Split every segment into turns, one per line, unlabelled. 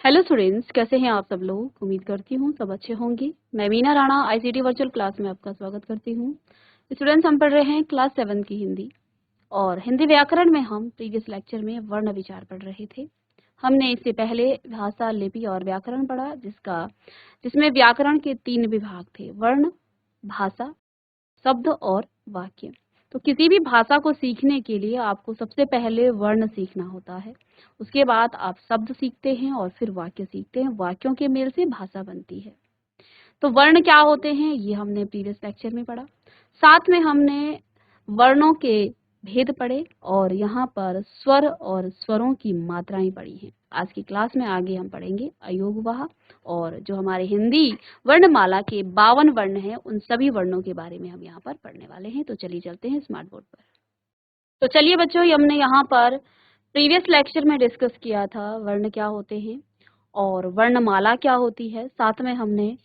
Hello students, कैसे हैं आप सब लोग। उम्मीद करती हूँ सब अच्छे होंगे। मैं Meena Rana ICT virtual class में आपका स्वागत करती हूँ। स्टूडेंट्स, हम पढ़ रहे हैं क्लास 7 की हिंदी और हिंदी व्याकरण में हम प्रीवियस लेक्चर में वर्ण विचार पढ़ रहे थे। हमने इससे पहले भाषा, लिपि और व्याकरण पढ़ा, जिसमें व्याकरण के 3 विभाग थे: वर्ण, भाषा, शब्द और वाक्य। तो किसी भी भाषा को सीखने के लिए आपको सबसे पहले वर्ण सीखना होता है, उसके बाद आप शब्द सीखते हैं और फिर वाक्य सीखते हैं। वाक्यों के मेल से भाषा बनती है। तो वर्ण क्या होते हैं ये हमने प्रीवियस लेक्चर में पढ़ा। साथ में हमने वर्णों के भेद पढ़े और यहाँ पर स्वर और स्वरों की मात्राएं पढ़ी हैं। आज की क्लास में आगे हम पढ़ेंगे अयोगवाह और जो हमारे हिंदी वर्णमाला के 52 वर्ण हैं उन सभी वर्णों के बारे में हम यहाँ पर पढ़ने वाले हैं। तो चलिए चलते हैं स्मार्ट बोर्ड पर। तो चलिए बच्चों, हमने यहाँ पर प्रीवियस लेक्चर में डिस्कस किया था वर्ण क्या होते हैं और वर्णमाला क्या होती है। साथ में हमने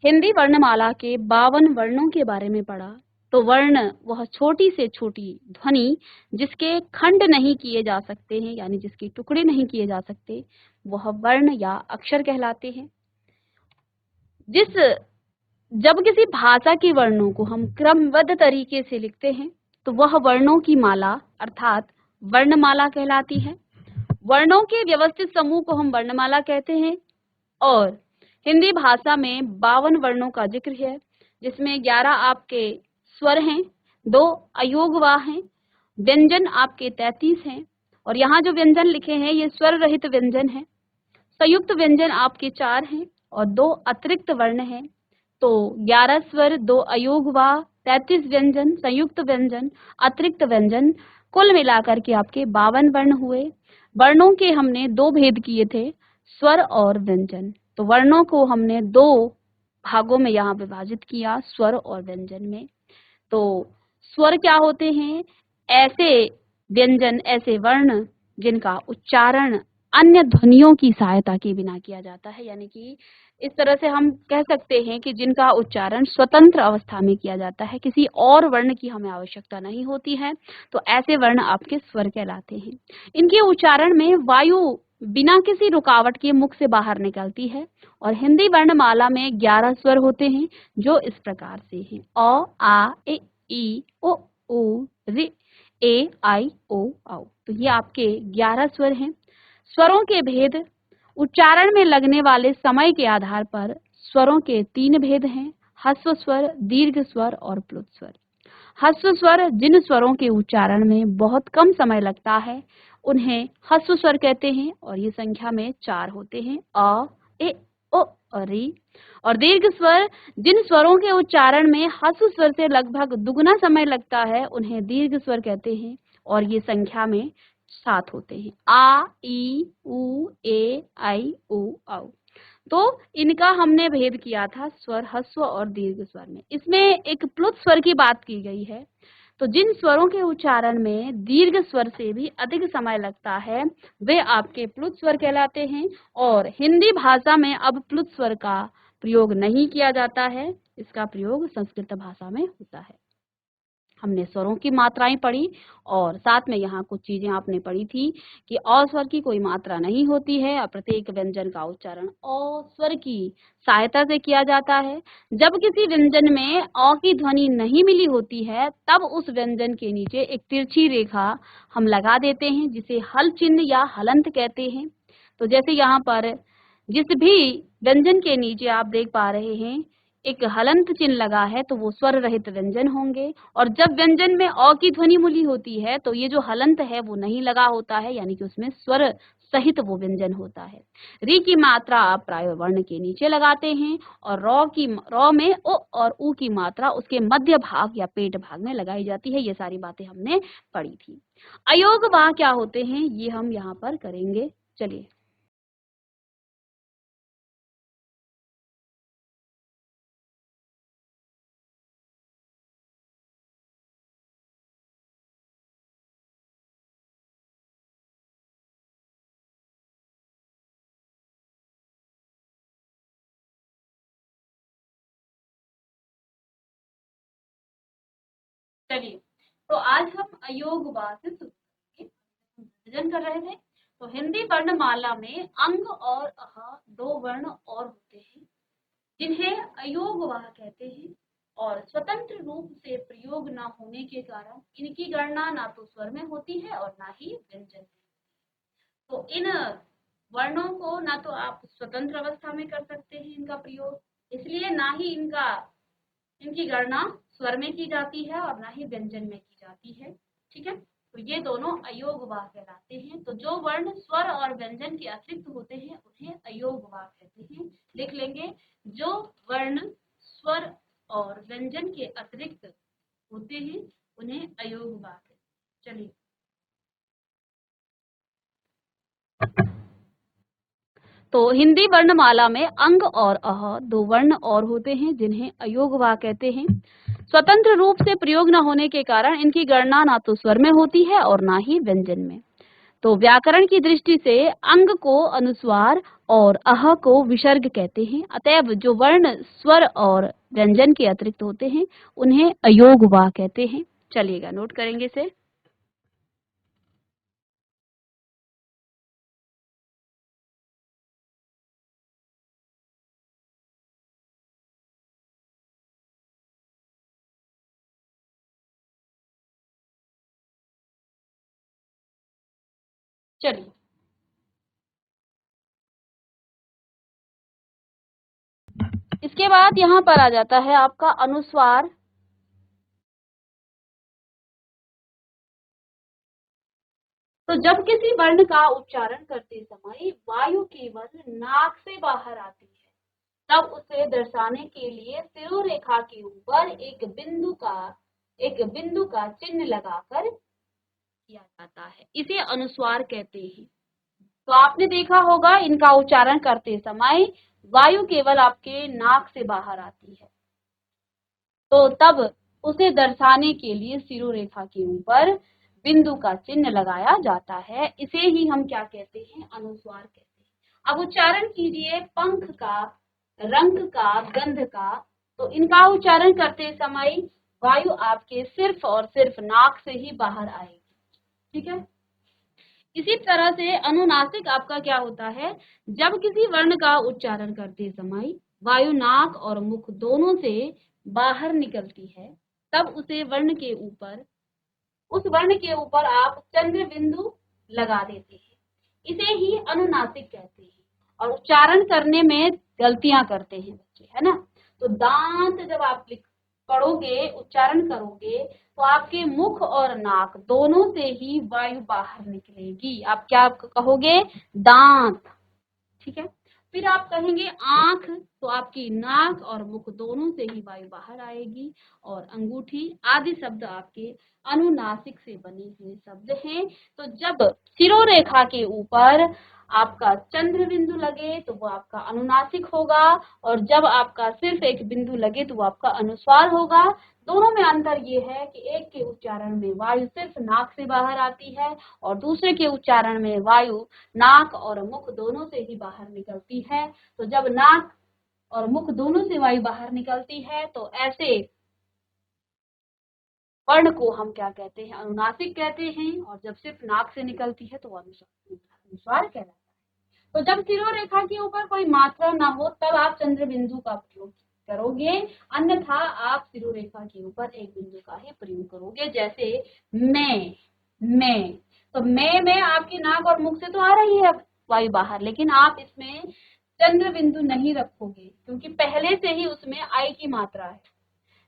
हिंदी वर्णमाला के 52 वर्णों के बारे में पढ़ा। तो वर्ण वह छोटी से छोटी ध्वनि जिसके खंड नहीं किए जा सकते हैं, यानी जिसके टुकड़े नहीं किए जा सकते, वह वर्ण या अक्षर कहलाते हैं। जब किसी भाषा के वर्णों को हम क्रमबद्ध तरीके से लिखते हैं तो वह वर्णों की माला अर्थात वर्णमाला कहलाती है। वर्णों के व्यवस्थित समूह को हम वर्णमाला कहते हैं और हिंदी भाषा में 52 वर्णों का जिक्र है, जिसमें 11 आपके स्वर हैं, 2 अयोगवाह हैं, व्यंजन आपके 33 हैं और यहाँ जो व्यंजन लिखे हैं ये स्वर रहित व्यंजन हैं। संयुक्त व्यंजन आपके 4 हैं और 2 अतिरिक्त वर्ण हैं। तो 11 स्वर, 2 अयोगवाह, 33 व्यंजन, संयुक्त व्यंजन, अतिरिक्त व्यंजन, कुल मिलाकर के आपके 52 वर्ण हुए। वर्णों के हमने 2 भेद किए थे, स्वर और व्यंजन। तो वर्णों को हमने 2 भागों में यहाँ विभाजित किया, स्वर और व्यंजन में। तो स्वर क्या होते हैं? ऐसे व्यंजन, ऐसे वर्ण जिनका उच्चारण अन्य ध्वनियों की सहायता के बिना किया जाता है, यानी कि इस तरह से हम कह सकते हैं कि जिनका उच्चारण स्वतंत्र अवस्था में किया जाता है, किसी और वर्ण की हमें आवश्यकता नहीं होती है। तो ऐसे वर्ण आपके स्वर कहलाते हैं। इनके उच्चारण में वायु बिना किसी रुकावट के मुख से बाहर निकलती है और हिंदी वर्णमाला में 11 स्वर होते हैं जो इस प्रकार से हैं: अ, आ, ए, ई, ओ, ऊ, ऋ, ए, आई, ओ, औ। तो ये आपके 11 स्वर हैं। स्वरों के भेद: उच्चारण में लगने वाले समय के आधार पर स्वरों के 3 भेद हैं: ह्रस्व स्वर, दीर्घ स्वर और प्लुत स्वर। ह्रस्व स्वर जिन स्वरों के उच्चारण में बहुत कम समय लगता है उन्हें ह्रस्व स्वर कहते हैं और ये संख्या में 4 होते हैं: अ, ए, ओ और री। और दीर्घ स्वर जिन स्वरों के उच्चारण में ह्रस्व स्वर से लगभग दुगुना समय लगता है उन्हें दीर्घ स्वर कहते हैं और ये संख्या में 7 होते हैं: आ, ई, उ, ए, आई, ओ, औ। तो इनका हमने भेद किया था स्वर ह्रस्व और दीर्घ स्वर में। इसमें एक प्लुत स्वर की बात की गई है। तो जिन स्वरों के उच्चारण में दीर्घ स्वर से भी अधिक समय लगता है वे आपके प्लुत स्वर कहलाते हैं और हिंदी भाषा में अब प्लुत स्वर का प्रयोग नहीं किया जाता है, इसका प्रयोग संस्कृत भाषा में होता है। हमने स्वरों की मात्राएं पढ़ी और साथ में यहाँ कुछ चीजें आपने पढ़ी थी कि अ स्वर की कोई मात्रा नहीं होती है और प्रत्येक व्यंजन का उच्चारण अ स्वर की सहायता से किया जाता है। जब किसी व्यंजन में अ की ध्वनि नहीं मिली होती है तब उस व्यंजन के नीचे एक तिरछी रेखा हम लगा देते हैं जिसे हल चिन्ह या हलंत कहते हैं। तो जैसे यहाँ पर जिस भी व्यंजन के नीचे आप देख पा रहे हैं एक हलंत चिन्ह लगा है तो वो स्वर रहित व्यंजन होंगे और जब व्यंजन में अ की ध्वनि मिली होती है तो ये जो हलंत है वो नहीं लगा होता है, यानी कि उसमें स्वर सहित वो व्यंजन होता है। री की मात्रा आप प्राय वर्ण के नीचे लगाते हैं और रॉ में ओ और ऊ की मात्रा उसके मध्य भाग या पेट भाग में लगाई जाती है। ये सारी बातें हमने पढ़ी थी। अयोगवाह क्या होते हैं ये हम यहाँ पर करेंगे। चलिए चलिए तो आज हम अयोगवाह से शुरू करेंगे। विभाजन कर रहे थे तो हिंदी वर्णमाला में अंग और अह दो वर्ण और होते हैं जिन्हें अयोगवाह कहते हैं और स्वतंत्र रूप से प्रयोग न होने के कारण इनकी गणना ना तो स्वर में होती है और ना ही व्यंजन में। तो इन वर्णों को ना तो आप स्वतंत्र अवस्था में कर सकते हैं इनका प्रयोग, इसलिए ना ही इनकी गणना स्वर में की जाती है और ना ही व्यंजन में की जाती है। ठीक है, तो ये दोनों अयोगवाह कहलाते हैं। तो जो वर्ण स्वर और व्यंजन के अतिरिक्त होते हैं उन्हें अयोगवाह कहते हैं। लिख लेंगे, जो वर्ण स्वर और व्यंजन के अतिरिक्त होते हैं उन्हें अयोगवाह कहते हैं। चलिए, तो हिंदी वर्णमाला में अंग और अह दो वर्ण और होते हैं जिन्हें अयोगवाह कहते हैं। स्वतंत्र रूप से प्रयोग न होने के कारण इनकी गणना ना तो स्वर में होती है और ना ही व्यंजन में। तो व्याकरण की दृष्टि से अंग को अनुस्वार और अह को विसर्ग कहते हैं। अतएव जो वर्ण स्वर और व्यंजन के अतिरिक्त होते हैं उन्हें अयोगवाह कहते हैं। चलिएगा, नोट करेंगे इसे। चलिए, इसके बाद यहाँ पर आ जाता है आपका अनुस्वार। तो जब किसी वर्ण का उच्चारण करते समय वायु केवल नाक से बाहर आती है, तब उसे दर्शाने के लिए सिरोरेखा के ऊपर एक बिंदु का चिन्ह लगाकर किया जाता है। इसे अनुस्वार कहते हैं। तो आपने देखा होगा इनका उच्चारण करते समय वायु केवल आपके नाक से बाहर आती है, तो तब उसे दर्शाने के लिए सिरोरेखा के ऊपर बिंदु का चिन्ह लगाया जाता है। इसे ही हम क्या कहते हैं? अनुस्वार कहते हैं। अब उच्चारण कीजिए पंख का, रंग का, गंध का। तो इनका उच्चारण करते समय वायु आपके सिर्फ और सिर्फ नाक से ही बाहर आएगी। ठीक है, इसी तरह से अनुनासिक आपका क्या होता है? जब किसी वर्ण का उच्चारण करते समय वायु नाक और मुख दोनों से बाहर निकलती है, तब उस वर्ण के ऊपर आप चंद्र बिंदु लगा देते हैं। इसे ही अनुनासिक कहते हैं। और उच्चारण करने में गलतियां करते हैं बच्चे, है ना? तो दांत जब आप पढ़ोगे, उच्चारण करोगे, तो आपके मुख और नाक दोनों से ही वायु बाहर निकलेगी। आप क्या कहोगे? दांत। ठीक है, फिर आप कहेंगे आंख, तो आपकी नाक और मुख दोनों से ही वायु बाहर आएगी। और अंगूठी आदि शब्द आपके अनुनासिक से बने हुए शब्द हैं। तो जब सिरोरेखा के ऊपर आपका चंद्र बिंदु लगे तो वो आपका अनुनासिक होगा, और जब आपका सिर्फ एक बिंदु लगे तो वो आपका अनुस्वार होगा। दोनों में अंतर ये है कि एक के उच्चारण में वायु सिर्फ नाक से बाहर आती है और दूसरे के उच्चारण में वायु नाक और मुख दोनों से ही बाहर निकलती है। तो जब नाक और मुख दोनों से वायु बाहर निकलती है तो ऐसे वर्ण को हम क्या कहते हैं? अनुनासिक कहते हैं। और जब सिर्फ नाक से निकलती है तो वो अनुस्वार कहलाता है। तो जब सिरोरेखा के ऊपर कोई मात्रा ना हो तब आप चंद्र बिंदु का प्रयोग करोगे, अन्यथा आप सिरोरेखा के ऊपर एक बिंदु का ही प्रयोग करोगे। जैसे मैं, तो मैं में आपकी नाक और मुख से तो आ रही है वायु बाहर, लेकिन आप इसमें चंद्र बिंदु नहीं रखोगे क्योंकि पहले से ही उसमें आई की मात्रा है।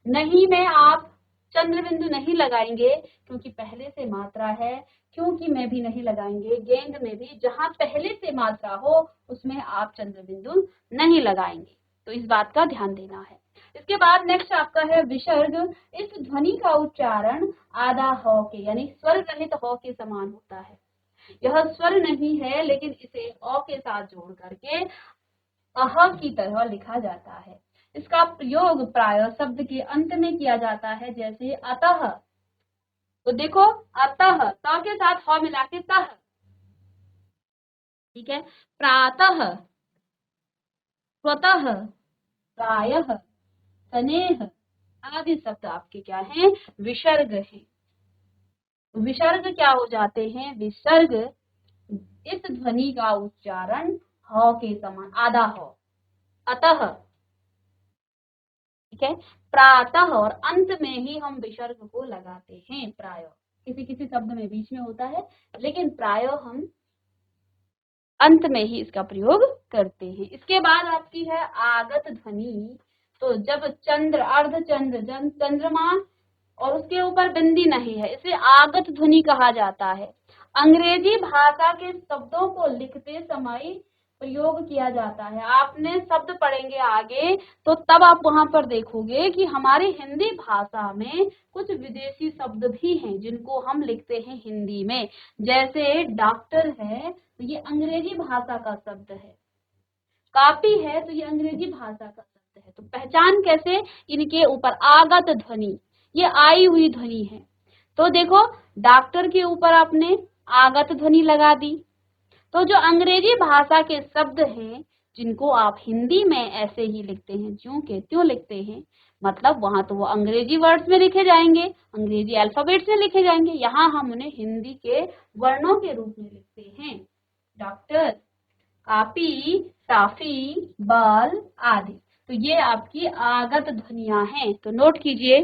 नहीं में आप चंद्र बिंदु नहीं लगाएंगे क्योंकि पहले से मात्रा है। क्योंकि में भी नहीं लगाएंगे। गेंद में भी जहां पहले से मात्रा हो उसमें आप चंद्र बिंदु नहीं लगाएंगे। तो इस बात का ध्यान देना है। इसके बाद नेक्स्ट आपका है विसर्ग। इस ध्वनि का उच्चारण आधा ह के यानी स्वर रहित ह के समान होता है। यह स्वर नहीं है, लेकिन इसे अ के साथ जोड़ करके अह की तरह लिखा जाता है। इसका प्रयोग प्रायः शब्द के अंत में किया जाता है, जैसे अतः। तो देखो, अतः त के साथ ह मिला के तह। ठीक है, प्रातः, स्वतः, प्रायः, स्नेह आदि शब्द आपके क्या हैं? विसर्ग हैं। विसर्ग क्या हो जाते हैं? विसर्ग इस ध्वनि का उच्चारण ह के समान, आधा ह। अतः, ठीक है, प्रातः और अंत में ही हम विसर्ग को लगाते हैं प्राय। किसी किसी शब्द में बीच में होता है, लेकिन प्राय हम अंत में ही इसका प्रयोग करते हैं। इसके बाद आपकी है आगत ध्वनि। तो जब चंद्र, अर्धचंद्र, चंद्रमा और उसके ऊपर बिंदी नहीं है, इसे आगत ध्वनि कहा जाता है। अंग्रेजी भाषा के शब्दों को लिखते समय प्रयोग किया जाता है। आपने शब्द पढ़ेंगे आगे तो तब आप वहां पर देखोगे कि हमारी हिंदी भाषा में कुछ विदेशी शब्द भी हैं जिनको हम लिखते हैं हिंदी में। जैसे डॉक्टर है तो ये अंग्रेजी भाषा का शब्द है, कापी है तो ये अंग्रेजी भाषा का शब्द है। तो पहचान कैसे, इनके ऊपर आगत ध्वनि, ये आई हुई ध्वनि है। तो देखो, डॉक्टर के ऊपर आपने आगत ध्वनि लगा दी। तो जो अंग्रेजी भाषा के शब्द हैं जिनको आप हिंदी में ऐसे ही लिखते हैं, ज्यों के त्यों लिखते हैं, मतलब वहां तो वो अंग्रेजी वर्ड्स में लिखे जाएंगे, अंग्रेजी अल्फाबेट्स में लिखे जाएंगे, यहाँ हम उन्हें हिंदी के वर्णों के रूप में लिखते हैं। डॉक्टर, कापी, टाफी, बॉल आदि। तो ये आपकी आगत ध्वनियां हैं, तो नोट कीजिए।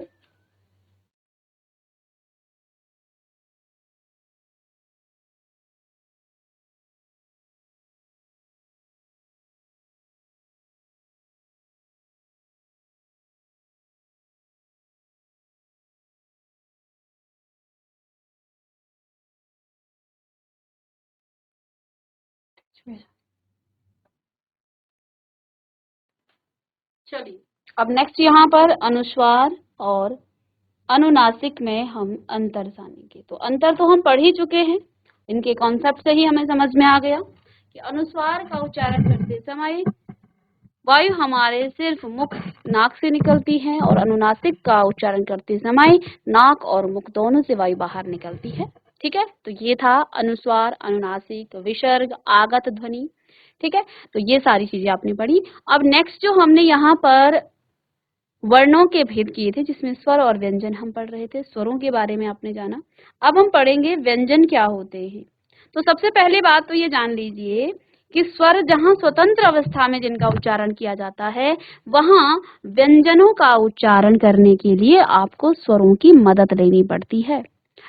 चलिए, अब नेक्स्ट यहाँ पर अनुस्वार और अनुनासिक में हम अंतर जानेंगे। तो अंतर तो हम पढ़ ही चुके हैं, इनके कॉन्सेप्ट से ही हमें समझ में आ गया कि अनुस्वार का उच्चारण करते समय वायु हमारे सिर्फ मुख, नाक से निकलती है, और अनुनासिक का उच्चारण करते समय नाक और मुख दोनों से वायु बाहर निकलती है। ठीक है, तो ये था अनुस्वार, अनुनासिक, विसर्ग, आगत ध्वनि। ठीक है, तो ये सारी चीजें आपने पढ़ी। अब नेक्स्ट जो हमने यहाँ पर वर्णों के भेद किए थे, जिसमें स्वर और व्यंजन हम पढ़ रहे थे, स्वरों के बारे में आपने जाना। अब हम पढ़ेंगे व्यंजन क्या होते हैं। तो सबसे पहले बात तो ये जान लीजिए कि स्वर जहां स्वतंत्र अवस्था में जिनका उच्चारण किया जाता है, वहां व्यंजनों का उच्चारण करने के लिए आपको स्वरों की मदद लेनी पड़ती है।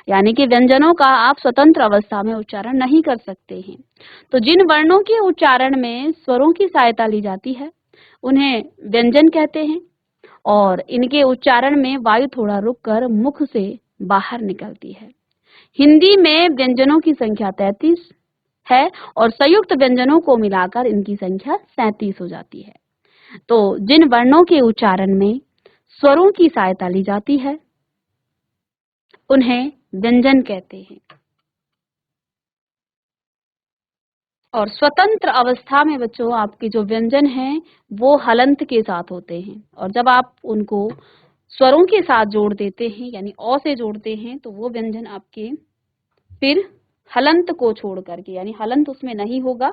यानी कि व्यंजनों का आप स्वतंत्र अवस्था में उच्चारण नहीं कर सकते हैं। तो जिन वर्णों के उच्चारण में स्वरों की सहायता ली जाती है, उन्हें व्यंजन कहते हैं, और इनके उच्चारण में वायु थोड़ा रुककर मुख से बाहर निकलती है। हिंदी में व्यंजनों की संख्या 33 है, और संयुक्त व्यंजनों को मिलाकर इनकी संख्या 37 हो जाती है। तो जिन वर्णों के उच्चारण में स्वरों की सहायता ली जाती है, उन्हें व्यंजन कहते हैं। और स्वतंत्र अवस्था में बच्चों आपके जो व्यंजन हैं वो हलंत के साथ होते हैं, और जब आप उनको स्वरों के साथ जोड़ देते हैं, यानी अ से जोड़ते हैं, तो वो व्यंजन आपके फिर हलंत को छोड़ करके, यानी हलंत उसमें नहीं होगा।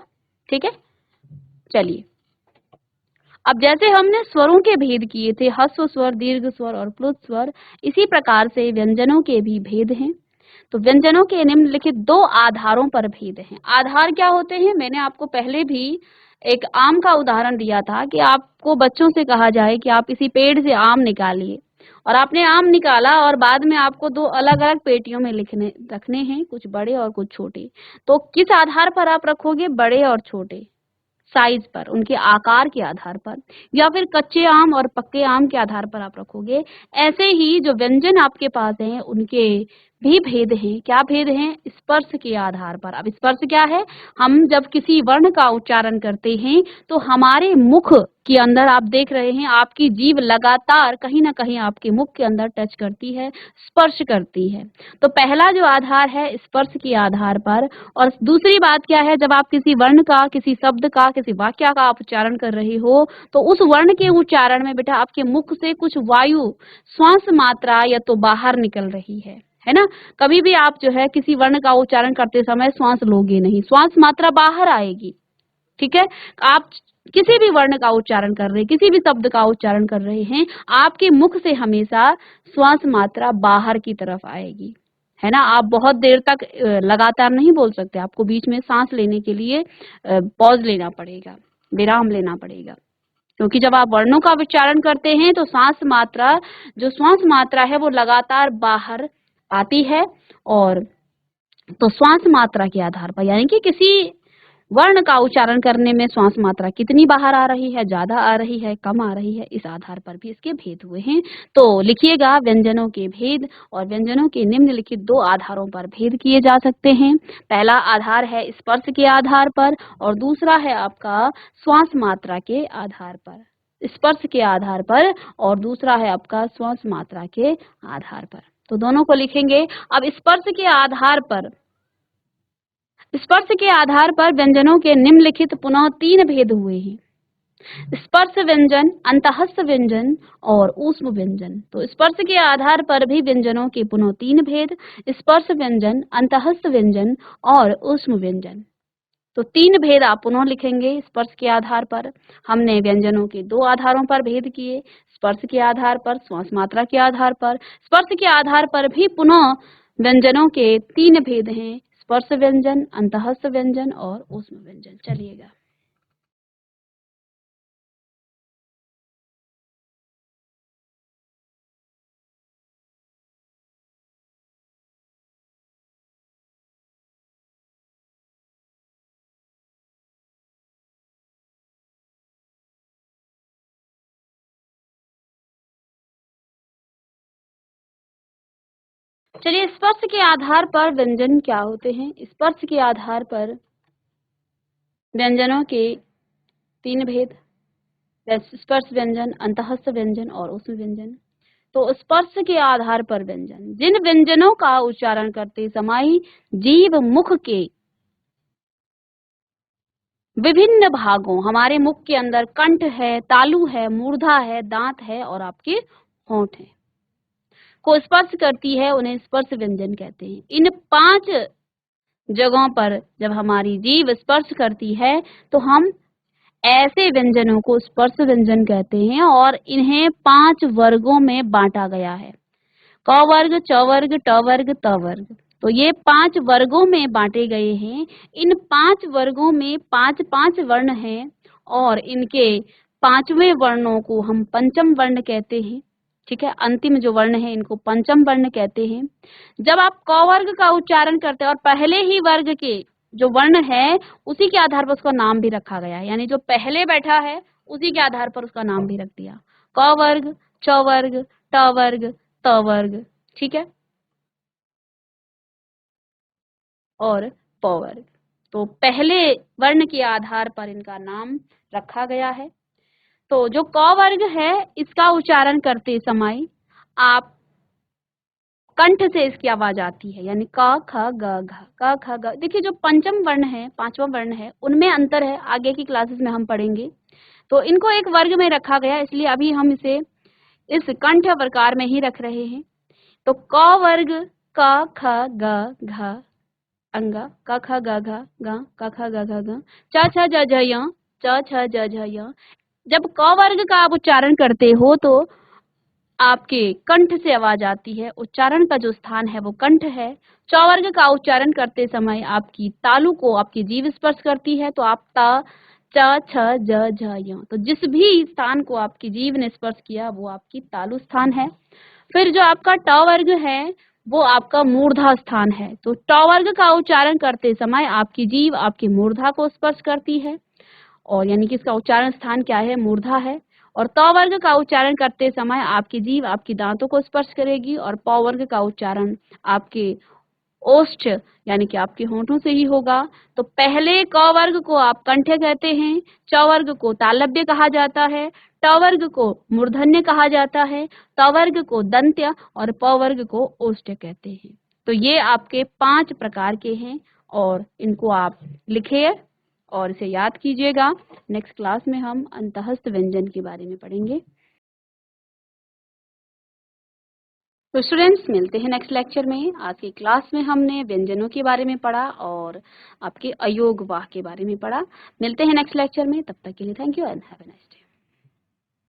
ठीक है, चलिए, अब जैसे हमने स्वरों के भेद किए थे, ह्रस्व स्वर, दीर्घ स्वर और प्लुत स्वर, इसी प्रकार से व्यंजनों के भी भेद हैं। तो व्यंजनों के निम्नलिखित दो आधारों पर भेद हैं। आधार क्या होते हैं, मैंने आपको पहले भी एक आम का उदाहरण दिया था कि आपको बच्चों से कहा जाए कि आप किसी पेड़ से आम निकालिए, और आपने आम निकाला और बाद में आपको दो अलग अलग पेटियों में रखने हैं, कुछ बड़े और कुछ छोटे। तो किस आधार पर आप रखोगे, बड़े और छोटे साइज पर, उनके आकार के आधार पर, या फिर कच्चे आम और पक्के आम के आधार पर आप रखोगे। ऐसे ही जो व्यंजन आपके पास हैं उनके भी भेद हैं। क्या भेद हैं, स्पर्श के आधार पर। अब स्पर्श क्या है, हम जब किसी वर्ण का उच्चारण करते हैं तो हमारे मुख के अंदर, आप देख रहे हैं आपकी जीभ लगातार कहीं ना कहीं आपके मुख के अंदर टच करती है, स्पर्श करती है। तो पहला जो आधार है स्पर्श के आधार पर। और दूसरी बात क्या है, जब आप किसी वर्ण का, किसी शब्द का, किसी वाक्य का आप उच्चारण कर रहे हो, तो उस वर्ण के उच्चारण में बेटा आपके मुख से कुछ वायु, श्वास मात्रा या तो बाहर निकल रही है ना। कभी भी आप जो है किसी वर्ण का उच्चारण करते समय श्वास लोगे नहीं, श्वास मात्रा बाहर आएगी। ठीक है, आप किसी भी वर्ण का उच्चारण कर रहे हैं, किसी भी शब्द का उच्चारण कर रहे हैं, आपके मुख से हमेशा श्वास मात्रा बाहर की तरफ आएगी, है ना। आप बहुत देर तक लगातार नहीं बोल सकते, आपको बीच में सांस लेने के लिए पॉज लेना पड़ेगा, विराम लेना पड़ेगा, क्योंकि जब आप वर्णों का उच्चारण करते हैं तो जो श्वास मात्रा है वो लगातार बाहर आती है। और तो श्वास मात्रा के आधार पर, यानी कि किसी वर्ण का उच्चारण करने में श्वास मात्रा कितनी बाहर आ रही है, ज्यादा आ रही है, कम आ रही है, इस आधार पर भी इसके भेद हुए हैं। तो लिखिएगा व्यंजनों के भेद, और व्यंजनों के निम्नलिखित दो आधारों पर भेद किए जा सकते हैं। पहला आधार है स्पर्श के आधार पर, और दूसरा है आपका श्वास मात्रा के आधार पर। स्पर्श के आधार पर और दूसरा है आपका श्वास मात्रा के आधार पर। तो दोनों को लिखेंगे। अब स्पर्श के आधार पर व्यंजनों के निम्नलिखित पुनः तीन भेद हुए हैं: स्पर्श व्यंजन, अंतःस्थ व्यंजन और ऊष्म व्यंजन। तो स्पर्श के आधार पर भी व्यंजनों के पुनः तीन भेद: स्पर्श व्यंजन, अंतःस्थ व्यंजन और ऊष्म व्यंजन। तो तीन भेद आप पुनः लिखेंगे स्पर्श के आधार पर। हमने व्यंजनों के दो आधारों पर भेद किए, स्पर्श के आधार पर, श्वास मात्रा के आधार पर। स्पर्श के आधार पर भी पुनः व्यंजनों के तीन भेद हैं: स्पर्श व्यंजन, अंतःस्थ व्यंजन और ऊष्म व्यंजन। चलिएगा, चलिए स्पर्श के आधार पर व्यंजन क्या होते हैं। स्पर्श के आधार पर व्यंजनों के तीन भेद: स्पर्श व्यंजन, अंतःस्थ व्यंजन और ऊष्म व्यंजन। तो स्पर्श के आधार पर व्यंजन, जिन व्यंजनों का उच्चारण करते समय जीभ मुख के विभिन्न भागों, हमारे मुख के अंदर कंठ है, तालु है, मूर्धा है, दांत है और आपके होंठ है, को स्पर्श करती है, उन्हें स्पर्श व्यंजन कहते हैं। इन पांच जगहों पर जब हमारी जीभ स्पर्श करती है तो हम ऐसे व्यंजनों को स्पर्श व्यंजन कहते हैं, और इन्हें पांच वर्गों में बांटा गया है: क वर्ग, च वर्ग, ट वर्ग, त वर्ग। तो ये पांच वर्गों में बांटे गए हैं। इन पांच वर्गों में पांच पांच वर्ण हैं, और इनके पांचवें वर्णों को हम पंचम वर्ण कहते हैं। ठीक है, अंतिम जो वर्ण है इनको पंचम वर्ण कहते हैं। जब आप क वर्ग का उच्चारण करते हैं और पहले ही वर्ग के जो वर्ण है उसी के आधार पर उसका नाम भी रखा गया है, यानी जो पहले बैठा है उसी के आधार पर उसका नाम भी रख दिया: क वर्ग, च वर्ग, ट वर्ग, त वर्ग। ठीक है, और प वर्ग। तो पहले वर्ण के आधार पर इनका नाम रखा गया है। तो जो क वर्ग है इसका उच्चारण करते समय आप कंठ से इसकी आवाज आती है, यानी क ख ग घ, क ख ग। देखिए जो पंचम वर्ण है, पांचवा वर्ण है, उनमें अंतर है, आगे की क्लासेस में हम पढ़ेंगे। तो इनको एक वर्ग में रखा गया, इसलिए अभी हम इसे इस कंठ प्रकार में ही रख रहे हैं। तो क वर्ग क ख ग घ अंगा, क ख ग घ ग, क ख ग घ ग, च छ ज झ य, च छ ज झ य। जब क वर्ग का आप उच्चारण करते हो तो आपके कंठ से आवाज आती है, उच्चारण का जो स्थान है वो कंठ है। च वर्ग का उच्चारण करते समय आपकी तालु को आपकी जीभ स्पर्श करती है, तो आप ता, च छ ज झ य। तो जिस भी स्थान को आपकी जीभ ने स्पर्श किया वो आपकी तालु स्थान है। फिर जो आपका ट वर्ग है वो आपका मूर्धा स्थान है। तो ट वर्ग का उच्चारण करते समय आपकी जीभ आपकी मूर्धा को स्पर्श करती है, और यानी कि इसका उच्चारण स्थान क्या है, मूर्धा है। और त वर्ग का उच्चारण करते समय आपकी जीभ आपकी दांतों को स्पर्श करेगी, और प वर्ग का उच्चारण आपके ओष्ठ यानी कि आपके होंठों से ही होगा। तो पहले क वर्ग को आप कंठ कहते हैं, च वर्ग को तालव्य कहा जाता है, ट वर्ग को मूर्धन्य कहा जाता है, त वर्ग को दंत्य और प वर्ग को ओष्ठ कहते हैं। तो ये आपके पांच प्रकार के हैं, और इनको आप लिखिए और इसे याद कीजिएगा। नेक्स्ट क्लास में हम अंतःस्थ व्यंजन के बारे में पढ़ेंगे। तो स्टूडेंट्स मिलते हैं नेक्स्ट लेक्चर में। आज की क्लास में हमने व्यंजनों के बारे में पढ़ा और आपके अयोग वाह के बारे में पढ़ा। मिलते हैं नेक्स्ट लेक्चर में, तब तक के लिए thank you and have a nice day.